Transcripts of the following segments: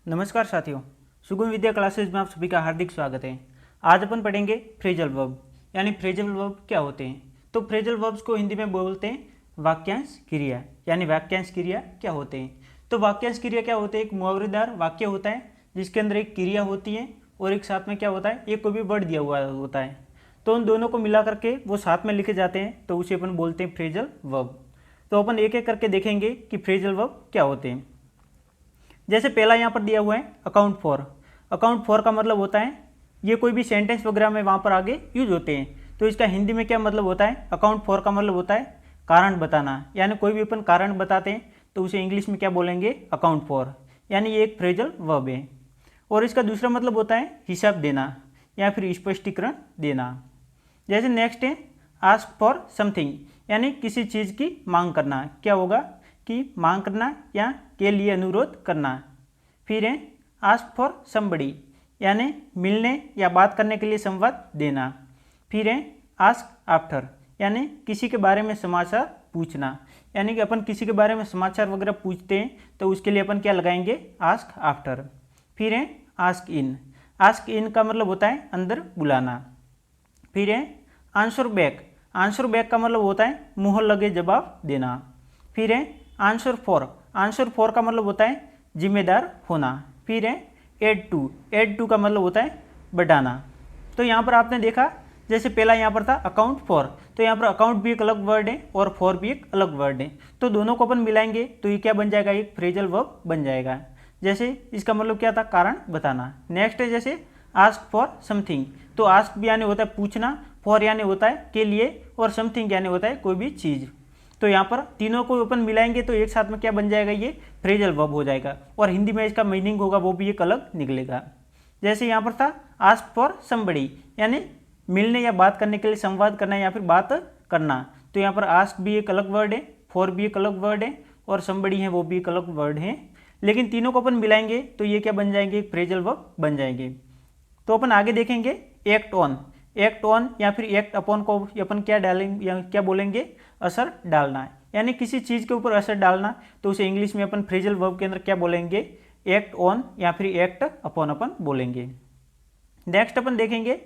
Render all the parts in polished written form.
नमस्कार साथियों, सुगम विद्या क्लासेज में आप सभी का हार्दिक स्वागत है। आज अपन पढ़ेंगे फ्रेजल वर्ब, यानी फ्रेजल वर्ब क्या होते हैं। तो फ्रेजल वर्ब्स को हिंदी में बोलते हैं वाक्यांश क्रिया, यानी वाक्यांश क्रिया क्या होते हैं। तो वाक्यांश क्रिया क्या होते हैं, एक मुहावरेदार वाक्य होता है जिसके अंदर एक क्रिया होती है और एक साथ में क्या होता है, एक कोई भी वर्ड दिया हुआ होता है। तो उन दोनों को मिला करके वो साथ में लिखे जाते हैं, तो उसे अपन बोलते हैं फ्रेजल वर्ब। तो अपन एक एक करके देखेंगे कि फ्रेजल वर्ब क्या होते हैं। जैसे पहला यहाँ पर दिया हुआ है अकाउंट फॉर। अकाउंट फॉर का मतलब होता है ये कोई भी सेंटेंस वगैरह में वहाँ पर आगे यूज होते हैं। तो इसका हिंदी में क्या मतलब होता है, अकाउंट फॉर का मतलब होता है कारण बताना, यानी कोई भी अपन कारण बताते हैं तो उसे इंग्लिश में क्या बोलेंगे, अकाउंट फॉर, यानी ये एक फ्रेजल वर्ब है। और इसका दूसरा मतलब होता है हिसाब देना या फिर स्पष्टीकरण देना। जैसे नेक्स्ट है आस्क फॉर समथिंग, यानी किसी चीज़ की मांग करना, क्या होगा कि मांग करना या के लिए अनुरोध करना। फिर है आस्क फॉर समबडी, यानी मिलने या बात करने के लिए संवाद देना। फिर है आस्क आफ्टर, यानी किसी के बारे में समाचार पूछना, यानी कि अपन किसी के बारे में समाचार वगैरह पूछते हैं तो उसके लिए अपन क्या लगाएंगे, आस्क आफ्टर। फिर है आस्क इन। आस्क इन का मतलब होता है अंदर बुलाना। फिर है आंसर बैक। आंसर बैक का मतलब होता है मुंह लगे जवाब देना। फिर है आंसर फॉर। आंसर फॉर का मतलब होता है जिम्मेदार होना। फिर है एड टू। एड टू का मतलब होता है बढ़ाना। तो यहाँ पर आपने देखा जैसे पहला यहाँ पर था अकाउंट फॉर, तो यहाँ पर अकाउंट भी एक अलग वर्ड है और फॉर भी एक अलग वर्ड है। तो दोनों को अपन मिलाएंगे तो ये क्या बन जाएगा, एक फ्रेजल वर्ब बन जाएगा। जैसे इसका मतलब क्या था, कारण बताना। नेक्स्ट है जैसे आस्क फॉर समथिंग। तो आस्क भी यानी होता है पूछना, फॉर यानी होता है के लिए, और समथिंग यानी होता है कोई भी चीज़। तो यहाँ पर तीनों को अपन मिलाएंगे तो एक साथ में क्या बन जाएगा, ये फ्रेजल वर्ब हो जाएगा। और हिंदी में इसका मीनिंग होगा वो भी एक अलग निकलेगा। जैसे यहाँ पर था आस्क फॉर समबडी, यानी मिलने या बात करने के लिए संवाद करना या फिर बात करना। तो यहाँ पर आस्क भी एक अलग वर्ड है, फॉर भी एक अलग वर्ड है, और समबडी है वो भी एक अलग वर्ड है। लेकिन तीनों को अपन मिलाएंगे तो ये क्या बन जाएंगे, एक फ्रेजल वर्ब बन जाएंगे। तो अपन आगे देखेंगे एक्ट ऑन। एक्ट ऑन या फिर एक्ट अपॉन को अपन क्या डालेंगे या क्या बोलेंगे, असर डालना, यानी किसी चीज़ के ऊपर असर डालना। तो उसे इंग्लिश में अपन फ्रेजल वर्ब के अंदर क्या बोलेंगे, एक्ट ऑन या फिर एक्ट अपॉन अपन बोलेंगे। नेक्स्ट अपन देखेंगे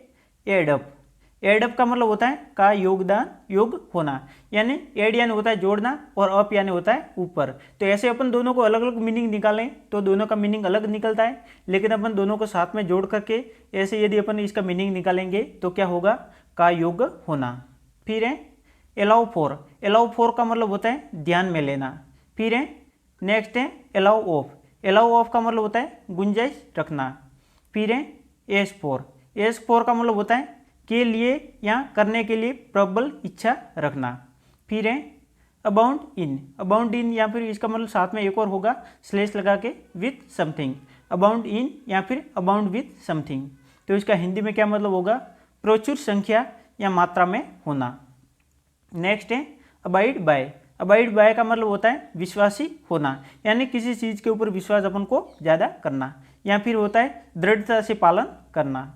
एड अप। एड अप का मतलब होता है का योगदान, योग होना, यानी एड यानी होता है जोड़ना और अप यानी होता है ऊपर। तो ऐसे अपन दोनों को अलग अलग मीनिंग निकालें तो दोनों का मीनिंग अलग निकलता है, लेकिन अपन दोनों को साथ में जोड़ करके ऐसे यदि अपन इसका मीनिंग निकालेंगे तो क्या होगा, का योग होना। फिर है अलाउ फॉर। अलाउ फॉर का मतलब होता है ध्यान में लेना। फिर है नेक्स्ट है अलाउ ऑफ। अलाउ ऑफ का मतलब होता है गुंजाइश रखना। फिर है एस फॉर। एस फॉर का मतलब होता है के लिए या करने के लिए प्रबल इच्छा रखना। फिर है अबाउंड इन। अबाउंड इन या फिर इसका मतलब साथ में एक और होगा स्लेश लगा के, विथ समथिंग। अबाउंड इन या फिर अबाउंड विथ समथिंग। तो इसका हिंदी में क्या मतलब होगा, प्रचुर संख्या या मात्रा में होना। नेक्स्ट है अबाइड बाय। अबाइड बाय का मतलब होता है विश्वासी होना, यानी किसी चीज़ के ऊपर विश्वास अपन को ज़्यादा करना, या फिर होता है दृढ़ता से पालन करना।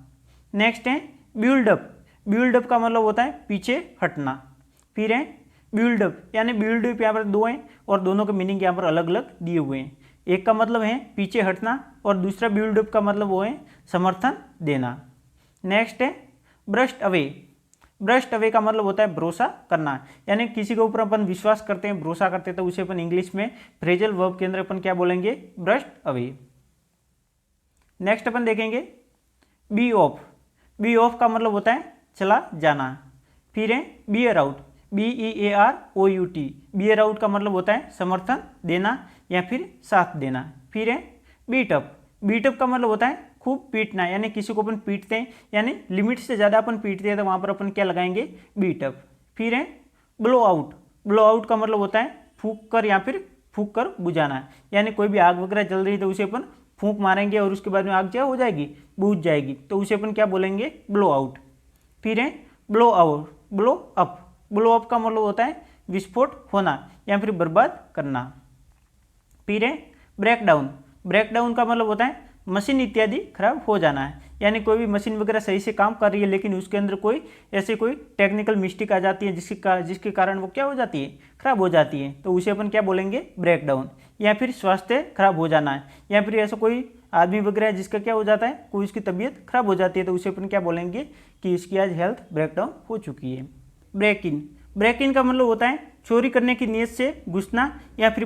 नेक्स्ट है बिल्डअप। बिल्डअप का मतलब होता है पीछे हटना। फिर है बिल्डअप, यानी बिल्डअप यहाँ पर दो हैं और दोनों के मीनिंग यहाँ पर अलग अलग दिए हुए हैं। एक का मतलब है पीछे हटना और दूसरा बिल्डअप का मतलब वो है समर्थन देना। नेक्स्ट है ब्रस्ट अवे। ब्रस्ट अवे का मतलब होता है भरोसा करना, यानी किसी के ऊपर अपन विश्वास करते हैं, भरोसा करते हैं, तो उसे अपन इंग्लिश में फ्रेजल वर्ब के अंदर अपन क्या बोलेंगे, ब्रस्ट अवे। नेक्स्ट अपन देखेंगे बी ऑफ। बी ऑफ का मतलब होता है चला जाना। फिर है beer out. BEAROUT। Beer out का मतलब होता है समर्थन देना या फिर साथ देना। फिर है बीट अप। बीट अप का मतलब होता है खूब पीटना, यानी किसी को अपन पीटते हैं, यानी लिमिट से ज़्यादा अपन पीटते हैं तो वहाँ पर अपन क्या लगाएंगे, बीट अप। फिर है ब्लो आउट। ब्लो आउट का मतलब होता है फूंक कर या फिर फूंक कर बुझाना, यानी कोई भी आग वगैरह जल रही है तो उसे अपन फूंक मारेंगे और उसके बाद में आग क्या हो जाएगी, बुझ जाएगी, तो उसे अपन क्या बोलेंगे, ब्लो आउट। फिर है blow out, blow up. Blow up का मतलब होता है विस्फोट होना या फिर बर्बाद करना। फिर है ब्रेक डाउन। ब्रेक डाउन का मतलब होता है मशीन इत्यादि खराब हो जाना है, यानी कोई भी मशीन वगैरह सही से काम कर रही है लेकिन उसके अंदर कोई ऐसे कोई टेक्निकल मिस्टेक आ जाती है जिसके कारण वो क्या हो जाती है, खराब हो जाती है, तो उसे अपन क्या बोलेंगे, ब्रेक डाउन। या फिर स्वास्थ्य खराब हो जाना है, या फिर ऐसा कोई आदमी वगैरह जिसका क्या हो जाता है, कोई उसकी तबीयत खराब हो जाती है, तो उसे अपन क्या बोलेंगे कि इसकी आज हेल्थ ब्रेकडाउन हो चुकी है। ब्रेक इन, ब्रेक इन का मतलब होता है चोरी करने की नीयत से घुसना या फिर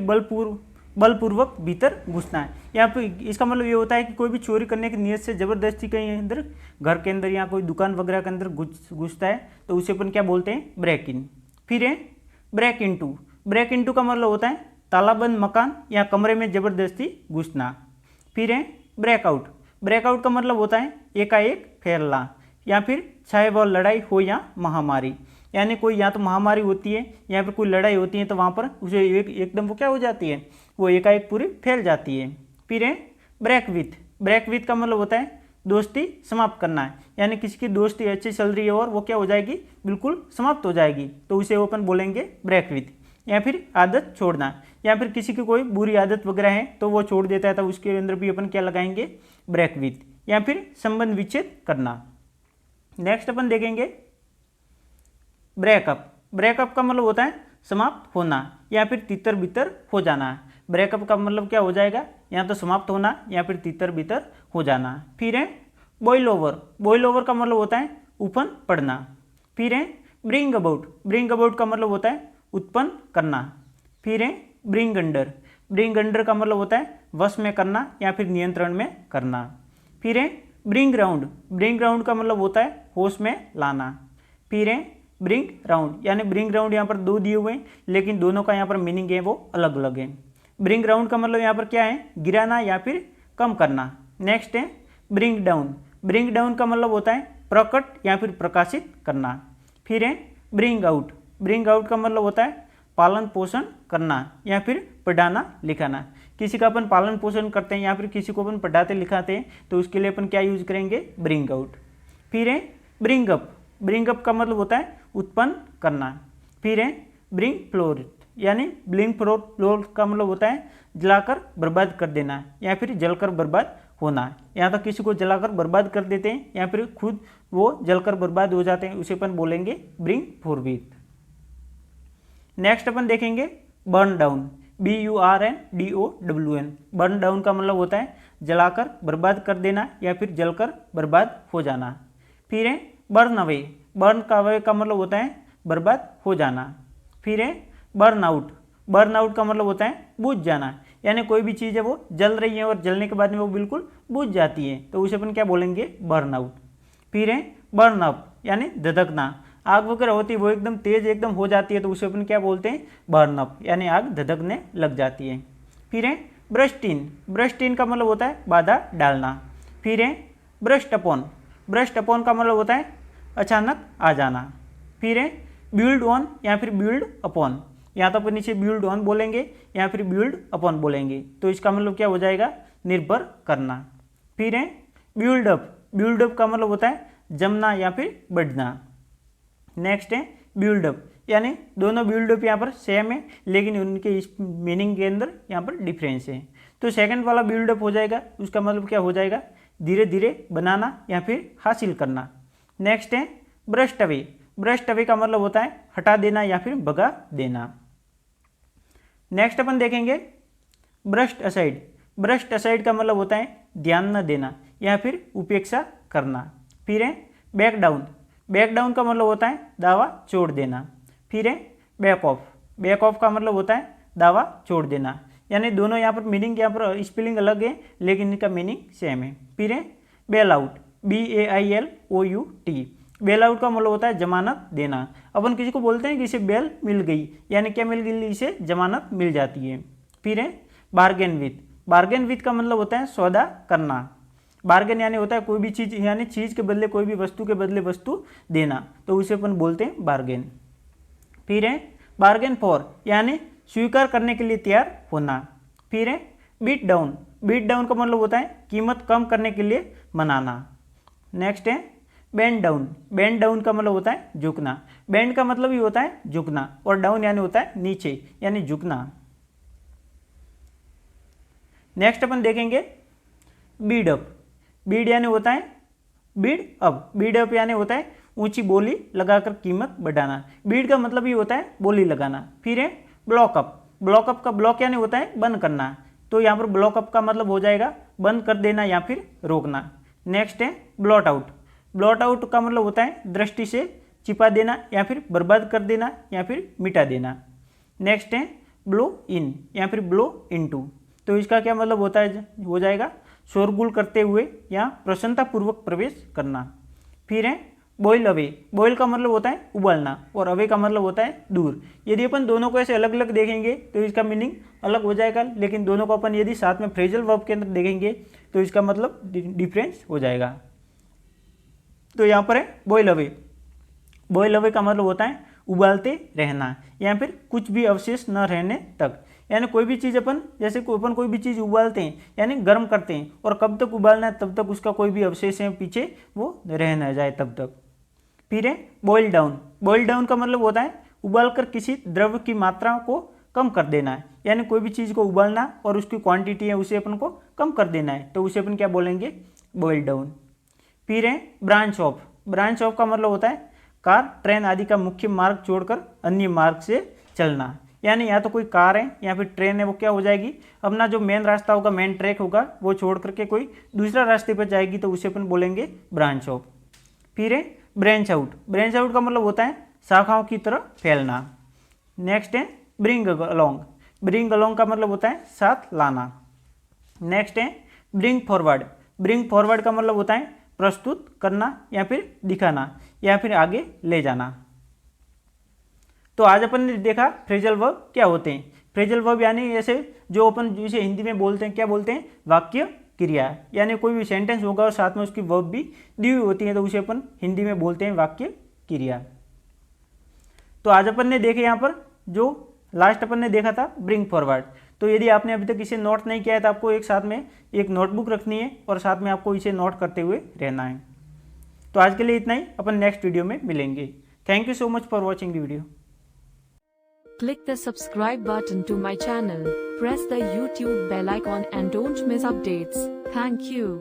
बलपूर्वक भीतर घुसना है। यहाँ पे इसका मतलब ये होता है कि कोई भी चोरी करने की नीयत से ज़बरदस्ती कहीं अंदर घर के अंदर या कोई दुकान वगैरह के अंदर घुसता है, तो उसे अपन क्या बोलते हैं, ब्रेक इन। फिर है ब्रेक इनटू, ब्रेक इनटू का मतलब होता है तालाबंद मकान या कमरे में ज़बरदस्ती घुसना। फिर है ब्रेकआउट, ब्रेकआउट का मतलब होता है एकाएक फैलना या फिर चाहे वह लड़ाई हो या महामारी, यानी कोई या तो महामारी होती है या फिर कोई लड़ाई होती है, तो वहाँ पर उसे एकदम वो क्या हो जाती है, वो एकाएक पूरी फैल जाती है। फिर है ब्रेक विथ, ब्रेक विथ का मतलब होता है दोस्ती समाप्त करना है, यानी किसी की दोस्ती अच्छी चल रही है और वो क्या हो जाएगी, बिल्कुल समाप्त हो जाएगी, तो उसे अपन बोलेंगे ब्रेक विथ। या फिर आदत छोड़ना, या फिर किसी की कोई बुरी आदत वगैरह है तो वो छोड़ देता है, तो उसके अंदर भी अपन क्या लगाएंगे, ब्रेक विथ। या फिर संबंध विच्छेद करना। नेक्स्ट अपन देखेंगे ब्रेकअप, ब्रेकअप का मतलब होता है समाप्त होना या फिर तितर बितर हो जाना। ब्रेकअप का मतलब क्या हो जाएगा, या तो समाप्त होना या फिर तितर बितर हो जाना। फिर है बॉयल ओवर, बॉयल ओवर का मतलब होता है उफन पड़ना। फिर है ब्रिंग अबाउट, ब्रिंग अबाउट का मतलब होता है उत्पन्न करना। फिर है ब्रिंग अंडर, ब्रिंग अंडर का मतलब होता है वश में करना या फिर नियंत्रण में करना। फिर है ब्रिंग राउंड, ब्रिंग राउंड का मतलब होता है होश में लाना। फिर है ब्रिंग राउंड, यानी ब्रिंग राउंड यहाँ पर दो दिए हुए हैं, लेकिन दोनों का यहाँ पर मीनिंग है वो अलग अलग है। ब्रिंग राउंड का मतलब यहाँ पर क्या है, गिराना या फिर कम करना। नेक्स्ट है ब्रिंग डाउन, ब्रिंग डाउन का मतलब होता है प्रकट या फिर प्रकाशित करना। फिर है ब्रिंग आउट, ब्रिंग आउट का मतलब होता है पालन पोषण करना या फिर पढ़ाना लिखाना। किसी का अपन पालन पोषण करते हैं या फिर किसी को अपन पढ़ाते लिखाते हैं, तो उसके लिए अपन क्या यूज करेंगे, ब्रिंग आउट। फिर है ब्रिंग अप, ब्रिंग अप का मतलब होता है उत्पन्न करना। फिर है ब्रिंग फ्लोर, यानी ब्रिंग फ्लोर का मतलब होता है जलाकर बर्बाद कर देना या फिर जलकर बर्बाद होना। या तो किसी को जलाकर बर्बाद कर देते हैं या फिर खुद वो जलकर बर्बाद हो जाते हैं, उसे अपन बोलेंगे ब्रिंग फॉरविथ। नेक्स्ट अपन देखेंगे burn down, BURNDOWN, burn down का मतलब होता है जलाकर बर्बाद कर देना या फिर जलकर बर्बाद हो जाना। फिर है बर्न अवे, बर्न का अवे का मतलब होता है बर्बाद हो जाना। फिर है बर्न आउट, बर्न आउट का मतलब होता है बुझ जाना, यानी कोई भी चीज़ है वो जल रही है और जलने के बाद में वो बिल्कुल बुझ जाती है, तो उसे अपन क्या बोलेंगे, बर्न आउट। फिर है बर्न अप, यानी धधकना, आग वगैरह होती है वो एकदम तेज एकदम हो जाती है, तो उसे अपन क्या बोलते हैं, बर्न अप, यानी आग धधकने लग जाती है। फिर है ब्रस्ट इन, ब्रस्ट इन का मतलब होता है बाधा डालना। फिर है ब्रस्ट अपॉन, ब्रस्ट अपॉन का मतलब होता है अचानक आ जाना। फिर है बिल्ड ऑन या फिर बिल्ड अपॉन, या तो अपन नीचे बिल्ड ऑन बोलेंगे या फिर बिल्ड अपॉन बोलेंगे, तो इसका मतलब क्या हो जाएगा, निर्भर करना। फिर है बिल्ड अप, बिल्ड अप का मतलब होता है जमना या फिर बढ़ना। नेक्स्ट है बिल्ड अप, यानी दोनों बिल्ड अप यहाँ पर सेम है, लेकिन उनके इस मीनिंग के अंदर यहाँ पर डिफरेंस है। तो सेकंड वाला बिल्ड अप हो जाएगा, उसका मतलब क्या हो जाएगा, धीरे धीरे बनाना या फिर हासिल करना। नेक्स्ट है ब्रस्ट अवे, ब्रस्ट अवे का मतलब होता है हटा देना या फिर भगा देना। नेक्स्ट अपन देखेंगे ब्रस्ट असाइड, ब्रस्ट असाइड का मतलब होता है ध्यान न देना या फिर उपेक्षा करना। फिर है बैक डाउन, बैक डाउन का मतलब होता है दावा छोड़ देना। फिर है बैक ऑफ, बैक ऑफ का मतलब होता है दावा छोड़ देना, यानी दोनों यहाँ पर मीनिंग, यहाँ पर स्पेलिंग अलग है लेकिन इनका मीनिंग सेम है। फिर है bail out, BAILOUT, bail out का मतलब होता है जमानत देना। अपन किसी को बोलते हैं कि इसे बेल मिल गई, यानी क्या मिल गई, इसे जमानत मिल जाती है। फिर है बार्गेन विथ, बार्गेन विथ का मतलब होता है सौदा करना। बार्गेन यानी होता है कोई भी चीज़, यानी चीज़ के बदले कोई भी वस्तु के बदले वस्तु देना, तो उसे अपन बोलते हैं बार्गेन। फिर है बार्गेन फॉर, यानी स्वीकार करने के लिए तैयार होना। फिर है बीट डाउन, बीट डाउन का मतलब होता है कीमत कम करने के लिए मनाना। नेक्स्ट है बेंड डाउन, बेंड डाउन का मतलब होता है झुकना। बेंड का मतलब ही होता है झुकना और डाउन यानी होता है नीचे, यानी झुकना। नेक्स्ट अपन देखेंगे बीड अप, बीड यानी होता है बीड अप, बीड अप यानी होता है ऊंची बोली लगाकर कीमत बढ़ाना। बीड का मतलब ही होता है बोली लगाना। फिर है ब्लॉक अप, ब्लॉक अप का ब्लॉक यानी होता है बंद करना, तो यहाँ पर ब्लॉक अप का मतलब हो जाएगा बंद कर देना या फिर रोकना। नेक्स्ट है ब्लॉट आउट। ब्लॉट आउट का मतलब होता है दृष्टि से छिपा देना या फिर बर्बाद कर देना या फिर मिटा देना। नेक्स्ट है ब्लो इन या फिर ब्लो इनटू। तो इसका क्या मतलब होता है, हो जाएगा शोरगुल करते हुए या प्रसन्नतापूर्वक प्रवेश करना। फिर है बॉयल अवे। बॉयल का मतलब होता है उबालना और अवे का मतलब होता है दूर। यदि अपन दोनों को ऐसे अलग अलग देखेंगे तो इसका मीनिंग अलग हो जाएगा, लेकिन दोनों को अपन यदि साथ में फ्रेजल वर्ब के अंदर देखेंगे तो इसका मतलब डिफरेंस हो जाएगा। तो यहाँ पर है बॉयल अवे। बॉयल अवे का मतलब होता है उबालते रहना या फिर कुछ भी अवशेष न रहने तक। यानी कोई भी चीज़ अपन जैसे अपन कोई भी चीज़ उबालते हैं यानी गर्म करते हैं, और कब तक उबालना है, तब तक उसका कोई भी अवशेष है पीछे वो रह न जाए तब तक। फिर है बॉयल डाउन। बॉयल डाउन का मतलब होता है उबालकर किसी द्रव्य की मात्रा को कम कर देना है। यानी कोई भी चीज़ को उबालना और उसकी क्वांटिटी है उसे अपन को कम कर देना है, तो उसे अपन क्या बोलेंगे, बॉयल डाउन। फिर है ब्रांच ऑफ। ब्रांच ऑफ का मतलब होता है कार, ट्रेन आदि का मुख्य मार्ग छोड़कर अन्य मार्ग से चलना। यानी या तो कोई कार है या फिर ट्रेन है, वो क्या हो जाएगी, अपना जो मेन रास्ता होगा, मेन ट्रैक होगा, वो छोड़ करके कोई दूसरा रास्ते पर जाएगी, तो उसे अपन बोलेंगे ब्रांच ऑफ। फिर है ब्रांच आउट। ब्रांच आउट का मतलब होता है शाखाओं की तरह फैलना। नेक्स्ट है ब्रिंग अलोंग। ब्रिंग अलोंग का मतलब होता है साथ लाना। नेक्स्ट है ब्रिंग फॉरवर्ड। ब्रिंग फॉरवर्ड का मतलब होता है प्रस्तुत करना या फिर दिखाना या फिर आगे ले जाना। तो आज अपन ने देखा फ्रेजल वर्ब क्या होते हैं। फ्रेजल वर्ब यानी ऐसे जो अपन जिसे हिंदी में बोलते हैं, क्या बोलते हैं, वाक्य क्रिया। यानी कोई भी सेंटेंस होगा और साथ में उसकी वर्ब भी दी हुई होती है, तो उसे अपन हिंदी में बोलते हैं वाक्य क्रिया। तो आज अपन ने देखे यहाँ पर जो लास्ट अपन ने देखा था ब्रिंग फॉरवर्ड। तो यदि आपने अभी तक इसे नोट नहीं किया है तो आपको एक साथ में एक नोटबुक रखनी है और साथ में आपको इसे नोट करते हुए रहना है। तो आज के लिए इतना ही, अपन नेक्स्ट वीडियो में मिलेंगे। Thank you so much for watching the video. Click the subscribe button to my channel, press the YouTube bell icon and don't miss updates. Thank you.